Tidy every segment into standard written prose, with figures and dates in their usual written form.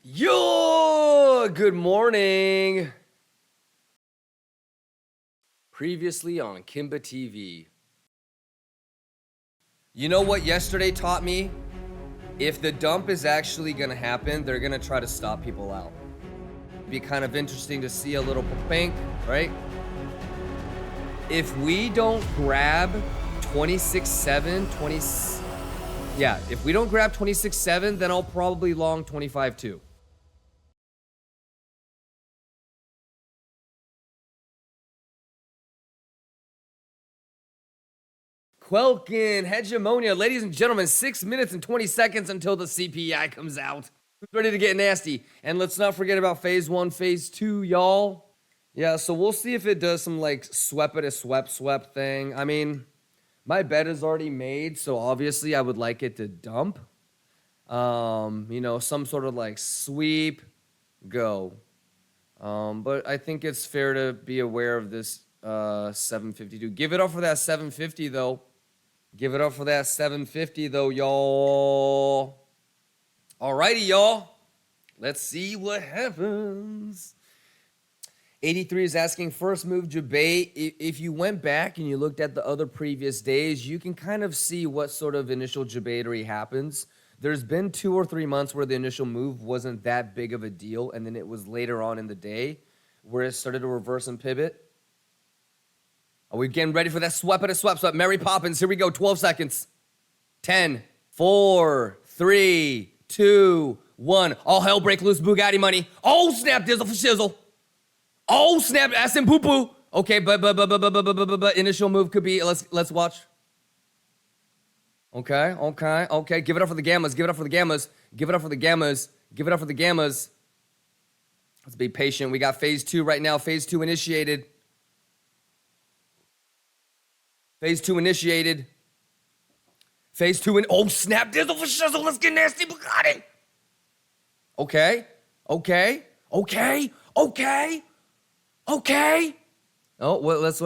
Yo, good morning. Previously on Kimba TV. You know what yesterday taught me? If the dump is actually gonna happen, they're gonna try to stop people out. It'd be kind of interesting to see a little pink, right? If we don't grab 26.7, if we don't grab 26.7, then I'll probably long 25.2. Quelkin, Hegemonia. Ladies and gentlemen, 6 minutes and 20 seconds until the CPI comes out. Who's ready to get nasty? And let's not forget about phase 1, phase 2, y'all. Yeah, so we'll see if it does some like swept thing. I mean, my bet is already made, so obviously I would like it to dump. Some sort of like sweep, go. But I think it's fair to be aware of this 752. Give it up for that 750 though. Give it up for that 750 though, y'all. Alrighty, y'all. Let's see what happens. 83 is asking first move debate. If you went back and you looked at the other previous days, you can kind of see what sort of initial debatery happens. There's been 2 or 3 months where the initial move wasn't that big of a deal, and then it was later on in the day where it started to reverse and pivot. Are we getting ready for that swept? Mary Poppins, here we go, 12 seconds. 10, 4, 3, 2, 1. All hell break loose, Bugatti money. Oh, snap, dizzle for shizzle. Oh, snap, ass and poo-poo. Okay, but initial move could be, let's watch. Okay. Give it up for the gammas. Let's be patient. We got phase 2 right now. Phase 2 initiated. Phase 2 initiated. Oh, snap, dizzle for shizzle. Let's get nasty, Bugatti. Okay. Oh, let's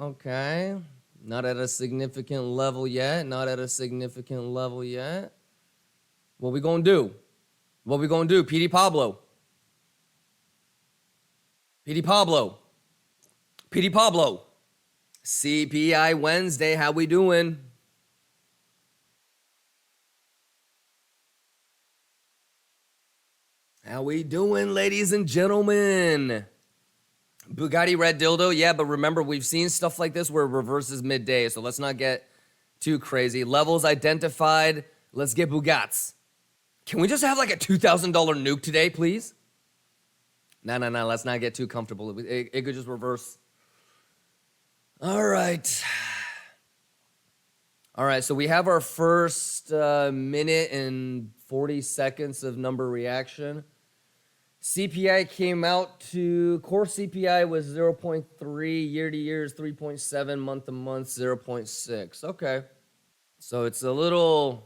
okay. Not at a significant level yet. What we gonna do? PD Pablo. CPI Wednesday, how we doing? How we doing, ladies and gentlemen? Bugatti red dildo, yeah, but remember, we've seen stuff like this where it reverses midday, so let's not get too crazy. Levels identified, let's get Bugats. Can we just have like a $2,000 nuke today, please? No, let's not get too comfortable. It could just reverse. All right, so we have our first minute and 40 seconds of number reaction. CPI came out to, core CPI was 0.3, year to year is 3.7, month to month 0.6. Okay, so it's a little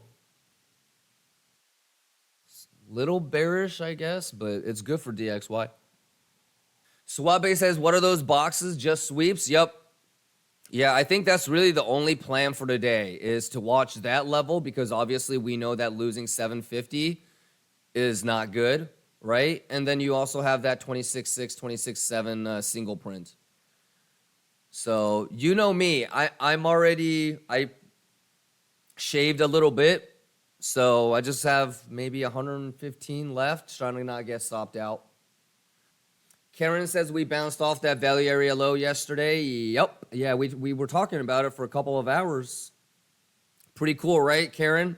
bearish, I guess, but it's good for DXY. Suabe says, what are those boxes? Just sweeps? Yep. Yeah, I think that's really the only plan for today is to watch that level because obviously we know that losing 750 is not good, right? And then you also have that 26.6, 26.7 single print. So you know me, I shaved a little bit, so I just have maybe 115 left, trying to not get stopped out. Karen says we bounced off that value area low yesterday. Yep. Yeah, we were talking about it for a couple of hours. Pretty cool, right, Karen?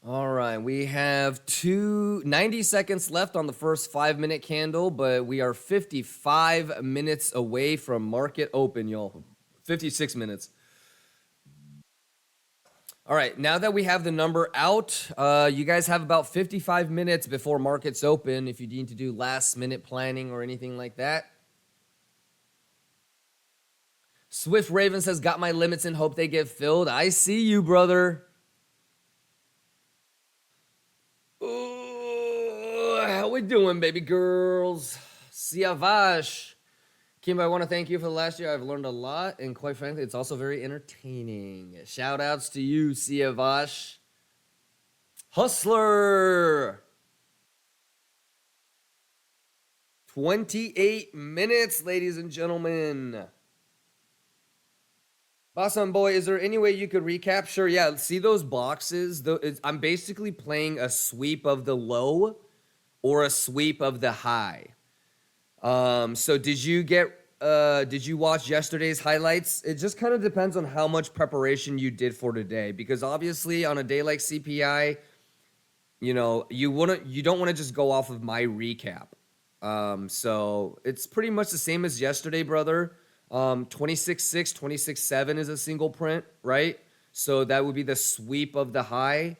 All right, we have 90 seconds left on the first 5-minute candle, but we are 55 minutes away from market open, y'all. 56 minutes. All right, now that we have the number out, you guys have about 55 minutes before markets open if you need to do last-minute planning or anything like that. Swift Raven says, got my limits and hope they get filled. I see you, brother. Ooh, how we doing, baby girls? Siavash. Kim, I want to thank you for the last year. I've learned a lot, and quite frankly, it's also very entertaining. Shout outs to you, Siavash. Hustler! 28 minutes, ladies and gentlemen. Awesome, boy. Is there any way you could recap? Sure, yeah. See those boxes? I'm basically playing a sweep of the low or a sweep of the high. So did you watch yesterday's highlights? It just kind of depends on how much preparation you did for today, because obviously on a day like CPI, you don't want to just go off of my recap. So it's pretty much the same as yesterday, brother. 26.6, 26.7 is a single print, right? So that would be the sweep of the high.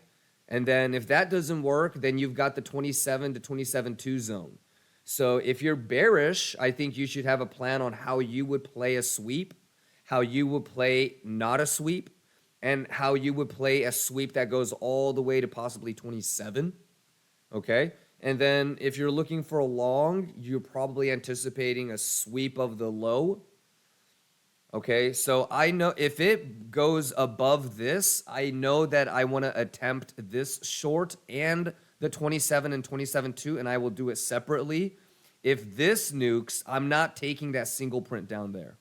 And then if that doesn't work, then you've got the 27 to 27.2 zone. So if you're bearish, I think you should have a plan on how you would play a sweep, how you would play not a sweep, and how you would play a sweep that goes all the way to possibly 27. Okay? And then if you're looking for a long, you're probably anticipating a sweep of the low. Okay, so I know if it goes above this, I know that I want to attempt this short and the 27 and 27.2, and I will do it separately. If this nukes, I'm not taking that single print down there.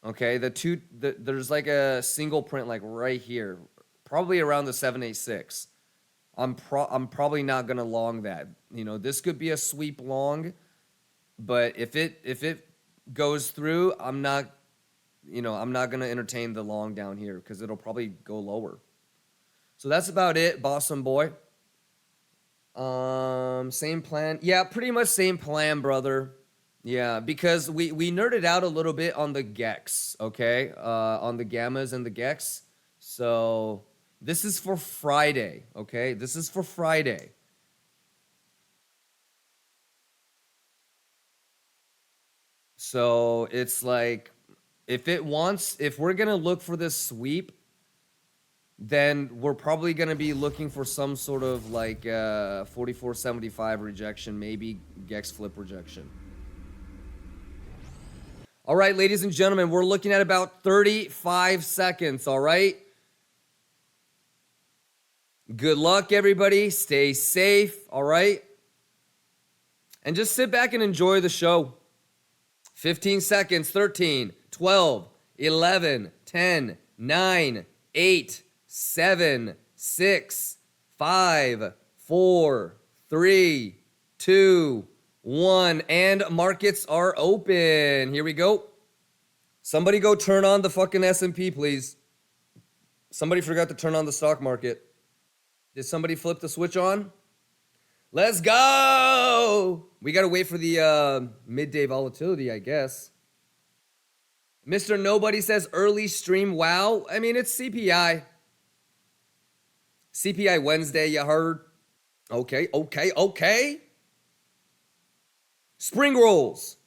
Okay, there's like a single print like right here, probably around the 786. I'm probably not gonna long that. This could be a sweep long, but if it goes through, I'm not gonna entertain the long down here because it'll probably go lower. So that's about it, Boston boy. Same plan. Yeah, pretty much same plan, brother. Yeah, because we nerded out a little bit on the GEX, okay? On the gammas and the GEX. So this is for Friday, okay? This is for Friday. So it's like, if we're going to look for this sweep, then we're probably going to be looking for some sort of like 44.75 rejection, maybe GEX flip rejection. All right, ladies and gentlemen, we're looking at about 35 seconds, all right? Good luck, everybody. Stay safe, all right? And just sit back and enjoy the show. 15 seconds, 13, 12, 11, 10, 9, 8, 7, 6, 5, 4, 3, 2, 1, and markets are open. Here we go. Somebody go turn on the fucking S&P, please. Somebody forgot to turn on the stock market. Did somebody flip the switch on? Let's go! We got to wait for the midday volatility, I guess. Mr. Nobody says early stream. Wow. I mean, it's CPI. CPI Wednesday, you heard? Okay. Spring rolls.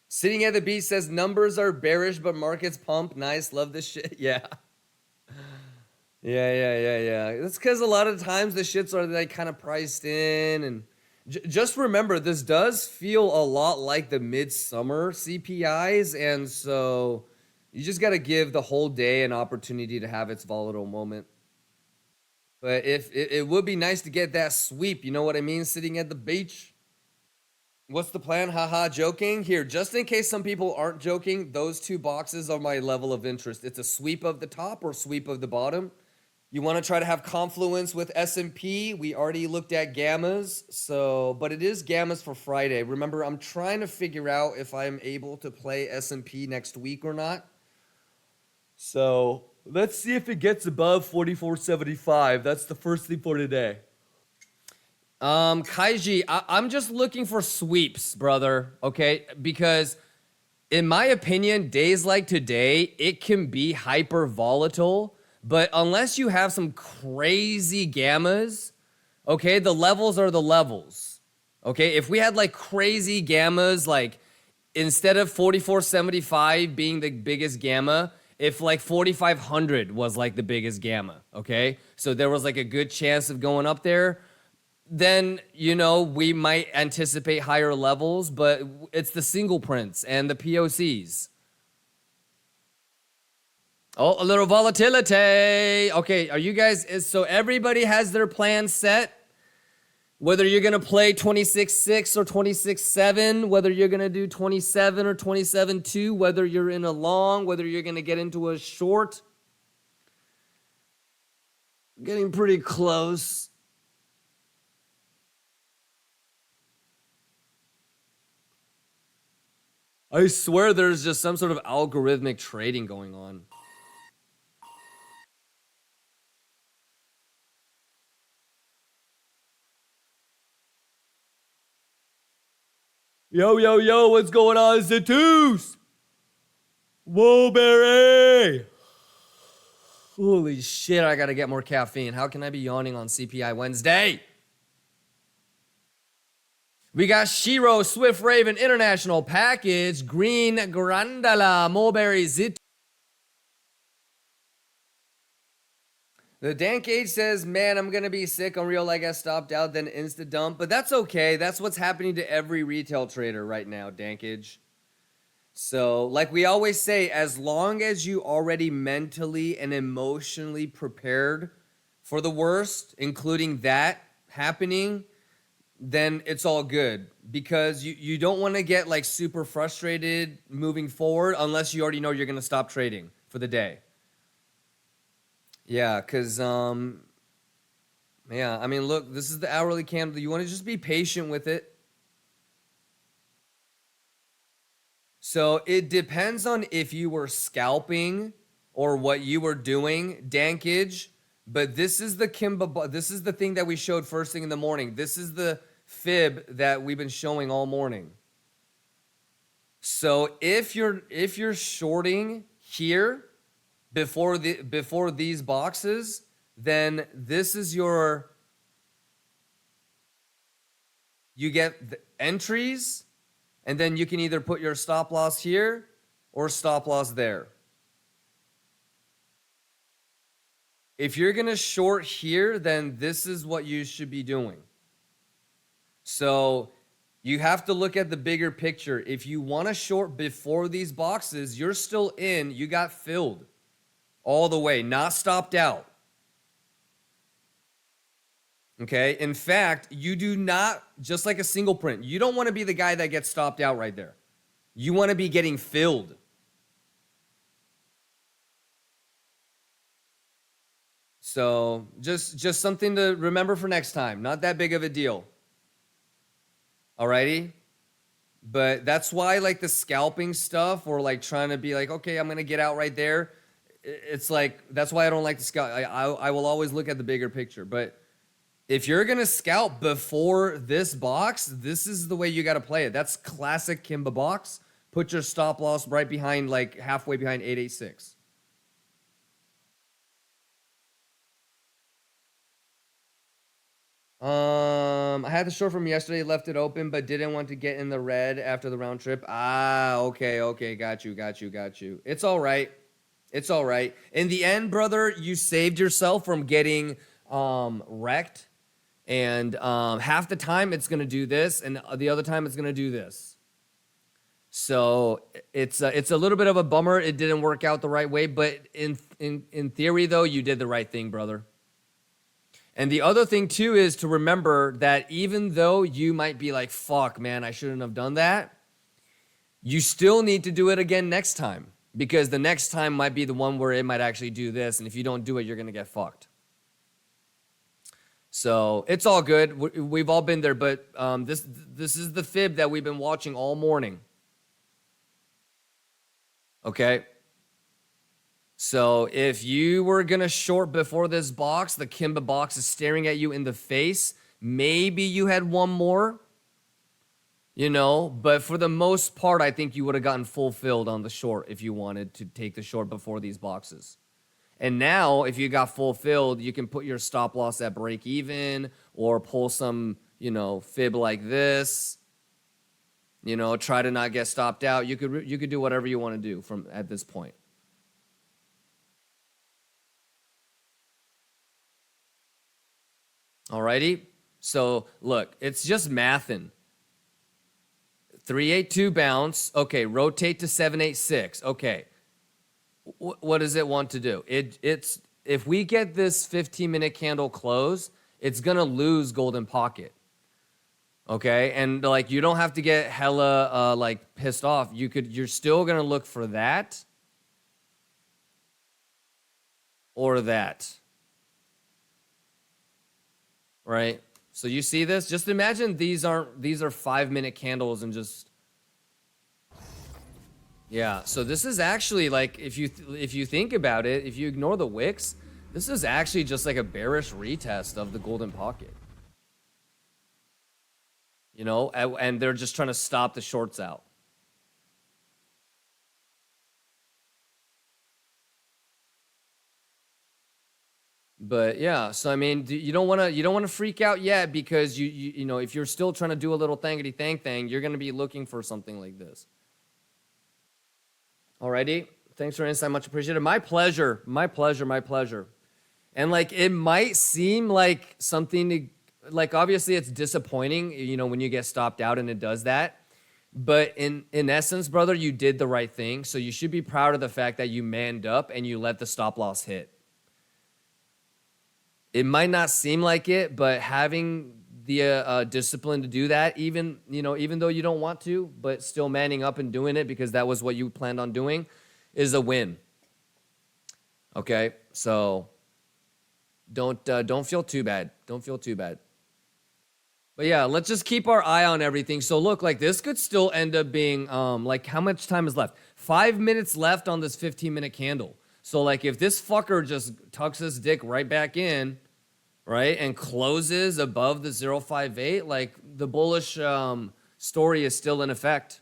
Sitting at the beach says numbers are bearish, but markets pump. Nice. Love this shit. Yeah. Yeah. That's because a lot of times the shits are like kind of priced in. And just remember, this does feel a lot like the midsummer CPIs. And so you just got to give the whole day an opportunity to have its volatile moment. But if it would be nice to get that sweep, you know what I mean? Sitting at the beach. What's the plan? Haha, joking. Here, just in case some people aren't joking, those two boxes are my level of interest. It's a sweep of the top or sweep of the bottom. You want to try to have confluence with S&P. We already looked at gammas, but it is gammas for Friday. Remember, I'm trying to figure out if I'm able to play S&P next week or not. So let's see if it gets above 44.75. That's the first thing for today. Kaiji, I'm just looking for sweeps, brother, okay? Because in my opinion, days like today, it can be hyper volatile. But unless you have some crazy gammas, okay, the levels are the levels. Okay, if we had like crazy gammas, like instead of 44.75 being the biggest gamma, if like 4,500 was like the biggest gamma, okay? So there was like a good chance of going up there. then, we might anticipate higher levels, but it's the single prints and the POCs. Oh, a little volatility. Okay, are you guys, so everybody has their plan set? Whether you're going to play 26-6 or 26-7, whether you're going to do 27 or 27-2, whether you're in a long, whether you're going to get into a short. Getting pretty close. I swear there's just some sort of algorithmic trading going on. Yo, yo, yo, what's going on, Zatus? Whoa, Barry! Holy shit, I gotta get more caffeine. How can I be yawning on CPI Wednesday? We got Shiro, Swift Raven, International Package, Green Grandala, Mulberry, Zit. The Dank Age says, man, I'm going to be sick. Unreal, I got stopped out, then insta dump. But that's okay. That's what's happening to every retail trader right now, Dankage. So, like we always say, as long as you already mentally and emotionally prepared for the worst, including that happening, then it's all good. Because you don't want to get like super frustrated moving forward unless you already know you're going to stop trading for the day. Yeah, because, yeah, I mean, look, this is the hourly candle. You want to just be patient with it. So it depends on if you were scalping or what you were doing, Dankage. But this is the this is the thing that we showed first thing in the morning. This is the fib that we've been showing all morning. So if you're shorting here, before these boxes, then this is you get the entries, and then you can either put your stop loss here or stop loss there. If you're gonna short here, then this is what you should be doing. So you have to look at the bigger picture. If you want to short before these boxes, you're still in, you got filled. All the way, not stopped out. Okay? In fact, you do not, just like a single print, you don't want to be the guy that gets stopped out right there. You want to be getting filled. So, just something to remember for next time. Not that big of a deal. Alrighty? But that's why, like, the scalping stuff, or like trying to be like, okay, I'm going to get out right there. It's like, that's why I don't like to scalp. I will always look at the bigger picture. But if you're going to scalp before this box, this is the way you got to play it. That's classic Kimba box. Put your stop loss right behind, like halfway behind 886. I had the short from yesterday, left it open, but didn't want to get in the red after the round trip. Ah, okay. Got you. It's all right. It's all right. In the end, brother, you saved yourself from getting wrecked. And half the time it's going to do this, and the other time it's going to do this. So it's a little bit of a bummer. It didn't work out the right way, but in theory, though, you did the right thing, brother. And the other thing, too, is to remember that even though you might be like, fuck, man, I shouldn't have done that, you still need to do it again next time. Because the next time might be the one where it might actually do this, and if you don't do it, you're going to get fucked. So it's all good. We've all been there, but this is the fib that we've been watching all morning. Okay? So if you were going to short before this box, the Kimba box is staring at you in the face, maybe you had one more. But for the most part, I think you would have gotten fulfilled on the short if you wanted to take the short before these boxes. And now, if you got fulfilled, you can put your stop loss at break even or pull some, fib like this. Try to not get stopped out. You could do whatever you want to do from at this point. Alrighty. So look, it's just mathing. 382 bounce. Okay, rotate to 786. Okay. What does it want to do? It's if we get this 15-minute candle close, it's going to lose golden pocket. Okay? And like you don't have to get hella like pissed off. You're still going to look for that or that. Right? So you see this? Just imagine these are 5-minute candles and just yeah. So this is actually like if you think about it, if you ignore the wicks, this is actually just like a bearish retest of the golden pocket. You know, and they're just trying to stop the shorts out. But yeah, so I mean, you don't want to freak out yet because you know, if you're still trying to do a little thangity thing, you're going to be looking for something like this. Alrighty, thanks for your insight, much appreciated. My pleasure, my pleasure, my pleasure. And like it might seem like something to, like obviously it's disappointing, you know, when you get stopped out and it does that. But in essence, brother, you did the right thing. So you should be proud of the fact that you manned up and you let the stop loss hit. It might not seem like it, but having the discipline to do that, even though you don't want to, but still manning up and doing it because that was what you planned on doing, is a win. Okay, so don't feel too bad. Don't feel too bad. But yeah, let's just keep our eye on everything. So look, like this could still end up being like how much time is left? 5 minutes left on this 15-minute candle. So like if this fucker just tucks his dick right back in, right, and closes above the 058, like the bullish story is still in effect.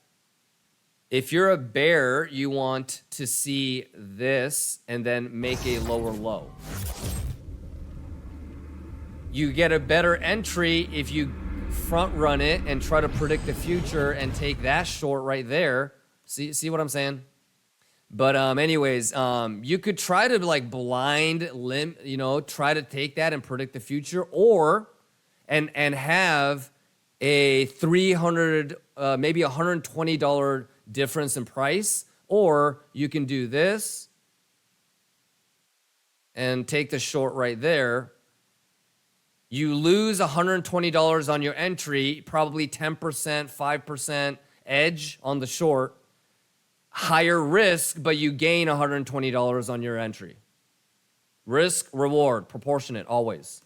If you're a bear, you want to see this and then make a lower low. You get a better entry if you front run it and try to predict the future and take that short right there. See what I'm saying? But anyways, you could try to like blind limb, you know, try to take that and predict the future, or and have a $300, maybe $120 difference in price, or you can do this and take the short right there. You lose $120 on your entry, probably 10%, 5% edge on the short. Higher risk, but you gain $120 on your entry. Risk, reward, proportionate, always.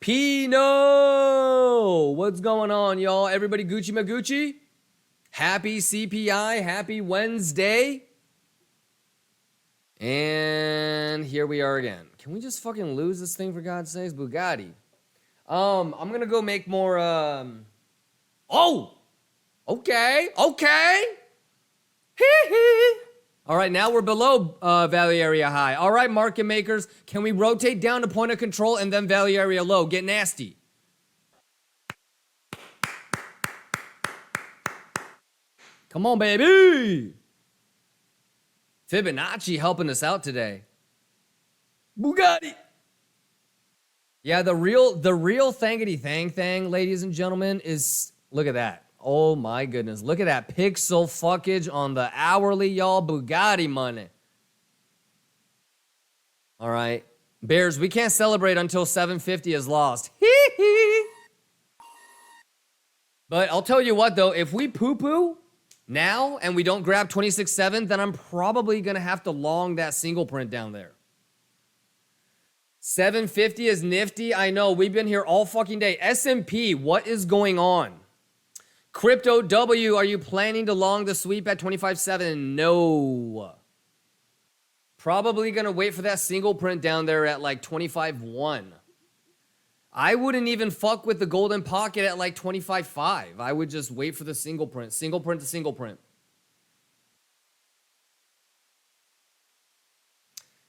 Pino! What's going on, y'all? Everybody Gucci Magucci? Happy CPI, happy Wednesday. And here we are again. Can we just fucking lose this thing for God's sakes? Bugatti. I'm gonna go make more, Oh! Okay. All right, now we're below value area high. All right, market makers, can we rotate down to point of control and then value area low? Get nasty. Come on, baby. Fibonacci helping us out today. Bugatti. Yeah, the real thangity thing, ladies and gentlemen, is look at that. Oh my goodness. Look at that pixel fuckage on the hourly, y'all. Bugatti money. All right. Bears, we can't celebrate until 750 is lost. But I'll tell you what, though. If we poo-poo now and we don't grab 26.7, then I'm probably going to have to long that single print down there. 750 is nifty. I know. We've been here all fucking day. S&P, what is going on? Crypto W, are you planning to long the sweep at 25.7? No. Probably going to wait for that single print down there at like 25.1. I wouldn't even fuck with the golden pocket at like 25.5. I would just wait for the single print to single print.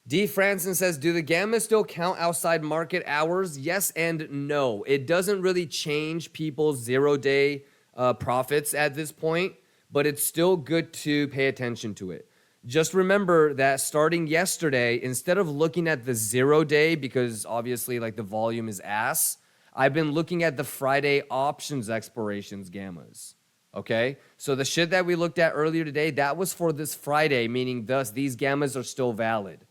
D. Franson says, do the gamma still count outside market hours? Yes and no. It doesn't really change people's 0-day profits at this point, but it's still good to pay attention to it. Just remember that starting yesterday, instead of looking at the 0 day, because obviously like the volume is ass, I've been looking at the Friday options expirations gammas. Okay, so the shit that we looked at earlier today, that was for this Friday, meaning thus these gammas are still valid.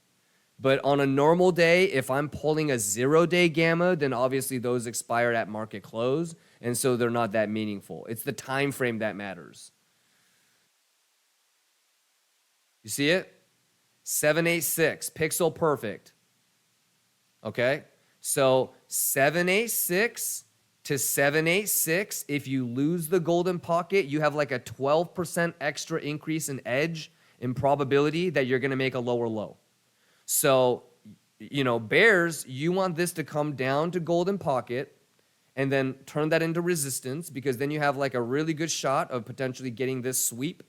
But on a normal day, if I'm pulling a 0 day gamma, then obviously those expired at market close, and so they're not that meaningful. It's the time frame that matters. You see it? 786, pixel perfect. Okay, so 786 to 786, if you lose the golden pocket, you have like a 12% extra increase in edge in probability that you're going to make a lower low. So, bears, you want this to come down to golden pocket and then turn that into resistance, because then you have like a really good shot of potentially getting this sweep.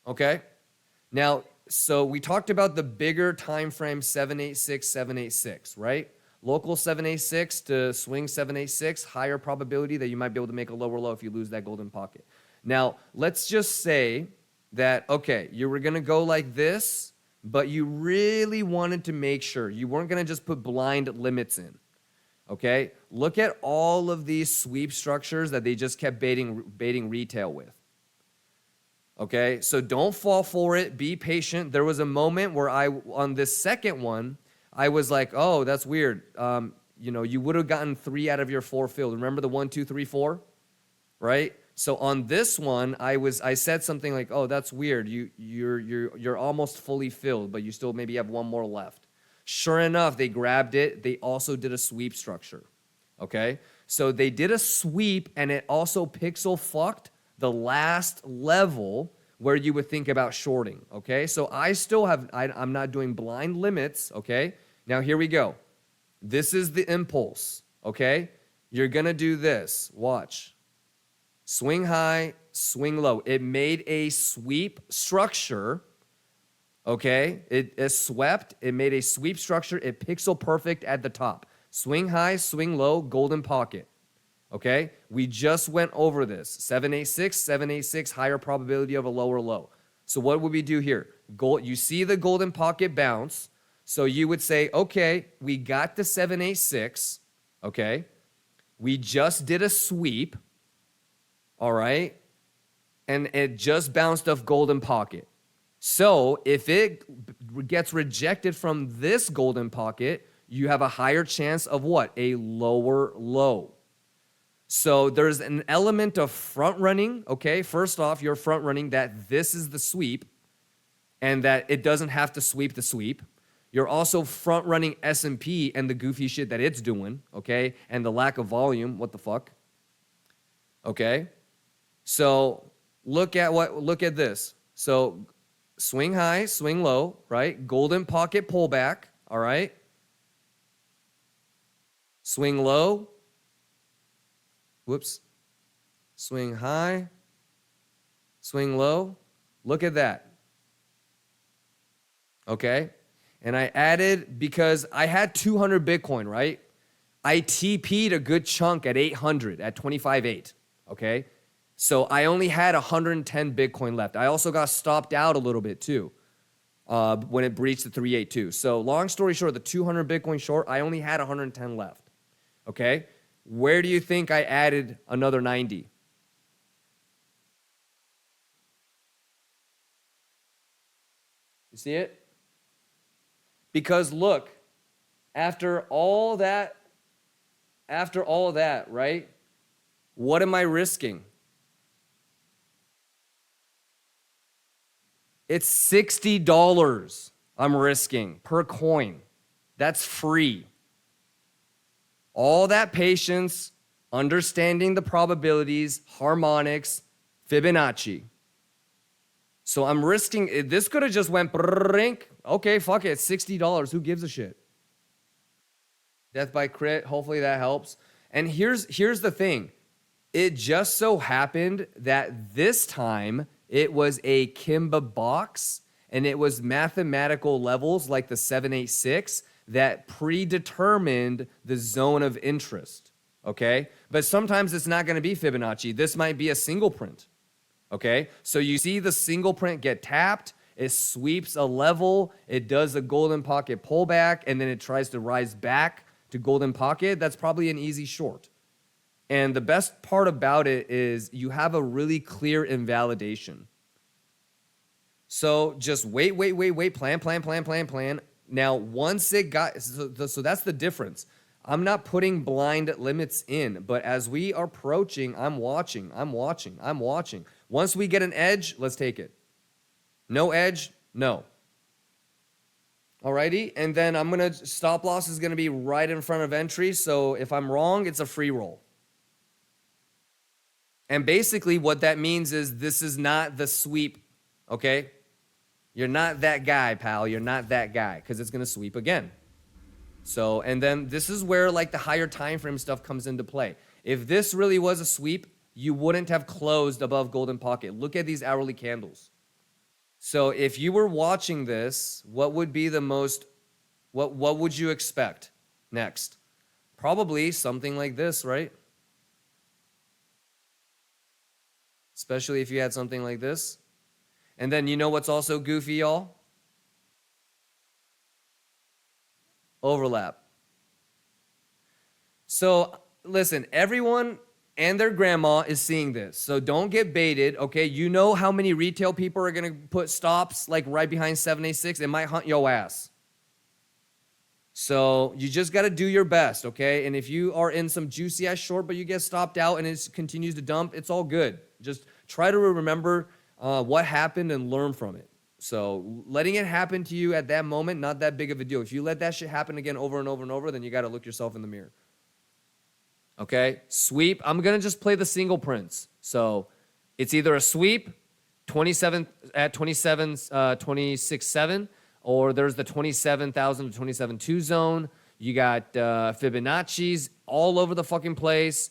Okay? Now, so we talked about the bigger time frame 786, 786, right? Local 786 to swing 786, higher probability that you might be able to make a lower low if you lose that golden pocket. Now, let's just say that, okay, you were going to go like this, but you really wanted to make sure you weren't going to just put blind limits in. Okay? Look at all of these sweep structures that they just kept baiting retail with. Okay? So don't fall for it. Be patient. There was a moment where on this second one, I was like, oh, that's weird. You would have gotten 3 out of your 4 filled. Remember the 1, 2, 3, 4? Right? So on this one, I said something like, oh, that's weird. You're almost fully filled, but you still maybe have 1 more left. Sure enough, they grabbed it. They also did a sweep structure. Okay? So they did a sweep, and it also pixel fucked the last level where you would think about shorting, okay? So I'm not doing blind limits, okay? Now here we go. This is the impulse, okay? You're gonna do this, watch. Swing high, swing low. It made a sweep structure, okay? It swept, it made a sweep structure, it pixel perfect at the top. Swing high, swing low, golden pocket. Okay, we just went over this. 786, higher probability of a lower low. So what would we do here? You see the golden pocket bounce. So you would say, okay, we got the 786. Okay, we just did a sweep. All right, and it just bounced off golden pocket. So if it gets rejected from this golden pocket, you have a higher chance of what? A lower low. So there's an element of front running, okay? First off, you're front running that this is the sweep and that it doesn't have to sweep the sweep. You're also front running S&P and the goofy shit that it's doing, okay? And the lack of volume, what the fuck? Okay? So look at this. So swing high, swing low, right? Golden pocket pullback, all right? Swing low. Whoops. Swing high, swing low. Look at that. Okay? And I added, because I had 200 Bitcoin, right? I TP'd a good chunk at 800, at 25.8, okay? So I only had 110 Bitcoin left. I also got stopped out a little bit too when it breached the 382. So long story short, the 200 Bitcoin short, I only had 110 left, okay? Where do you think I added another 90? You see it? Because look, after all that, right? What am I risking? It's $60 I'm risking per coin. That's free. All that patience, understanding the probabilities, harmonics, Fibonacci. So I'm risking, this could have just went brink. Okay, fuck it, it's $60. Who gives a shit? Death by crit, hopefully that helps. And here's the thing. It just so happened that this time it was a Kimba box and it was mathematical levels like the 786 that predetermined the zone of interest, okay? But sometimes it's not gonna be Fibonacci. This might be a single print, okay? So you see the single print get tapped, It sweeps a level, it does a golden pocket pullback, and then it tries to rise back to golden pocket. That's probably an easy short. And the best part about it is you have a really clear invalidation. So just wait, plan. Now, once it got, so that's the difference. I'm not putting blind limits in, but as we are approaching, I'm watching. Once we get an edge, let's take it. No edge, no. Alrighty, and then stop loss is gonna be right in front of entry, so if I'm wrong, it's a free roll. And basically what that means is this is not the sweep, okay? You're not that guy, pal. You're not that guy, because it's going to sweep again. So, and then this is where like the higher time frame stuff comes into play. If this really was a sweep, you wouldn't have closed above golden pocket. Look at these hourly candles. So if you were watching this, what would be the most, what would you expect next? Probably something like this, right? Especially if you had something like this. And then you know what's also goofy, y'all? Overlap. So listen, everyone and their grandma is seeing this. So don't get baited, okay? You know how many retail people are going to put stops like right behind 786? It might hunt your ass. So you just got to do your best, okay? And if you are in some juicy ass short, but you get stopped out and it continues to dump, it's all good. Just try to remember what happened and learn from it. So letting it happen to you at that moment, not that big of a deal. If you let that shit happen again over and over and over, then you got to look yourself in the mirror. Okay, sweep. I'm going to just play the single prints. So it's either a sweep, 27 at 26.7, or there's the 27,000 to 27.2 zone. You got Fibonacci's all over the fucking place.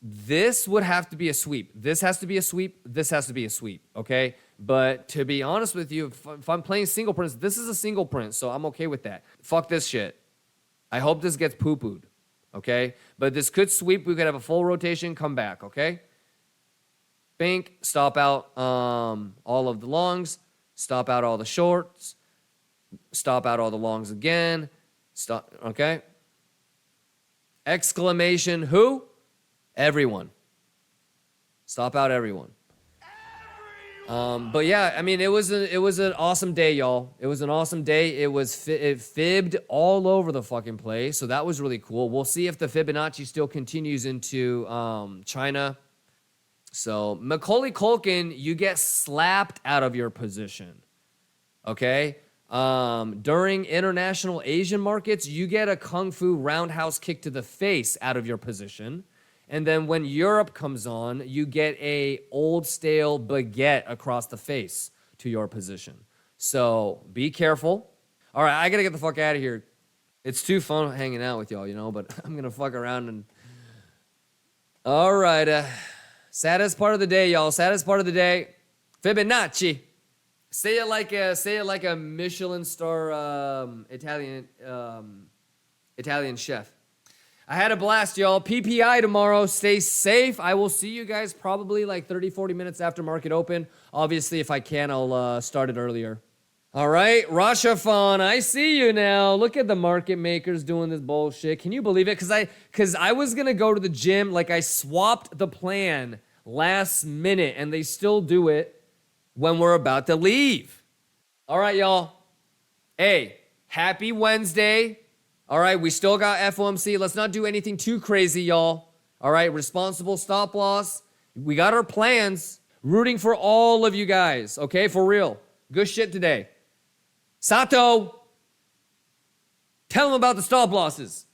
This would have to be a sweep. This has to be a sweep. This has to be a sweep, okay? But to be honest with you, if I'm playing single prints, this is a single print, so I'm okay with that. Fuck this shit. I hope this gets poo-pooed, okay? But this could sweep. We could have a full rotation, come back, okay? Bink, stop out all of the longs, stop out all the shorts, stop out all the longs again, stop, okay? Exclamation, who? Everyone. Stop out everyone. But yeah, I mean, it was an awesome day, y'all. It was an awesome day. It fibbed all over the fucking place, so that was really cool. We'll see if the Fibonacci still continues into China. So Macaulay Culkin, you get slapped out of your position. Okay. During international Asian markets, you get a kung fu roundhouse kick to the face out of your position. And then when Europe comes on, you get a old stale baguette across the face to your position. So be careful. All right, I got to get the fuck out of here. It's too fun hanging out with y'all, you know, but I'm going to fuck around and... All right, saddest part of the day, y'all. Saddest part of the day. Fibonacci. Say it like a Michelin star Italian chef. I had a blast, y'all. PPI tomorrow. Stay safe. I will see you guys probably like 30, 40 minutes after market open. Obviously, if I can, I'll start it earlier. All right, Rashafan, I see you now. Look at the market makers doing this bullshit. Can you believe it? Because I was going to go to the gym. Like, I swapped the plan last minute, and they still do it when we're about to leave. All right, y'all. Hey, happy Wednesday. All right, we still got FOMC. Let's not do anything too crazy, y'all. All right, responsible stop loss. We got our plans. Rooting for all of you guys, okay? For real. Good shit today. Sato, tell them about the stop losses.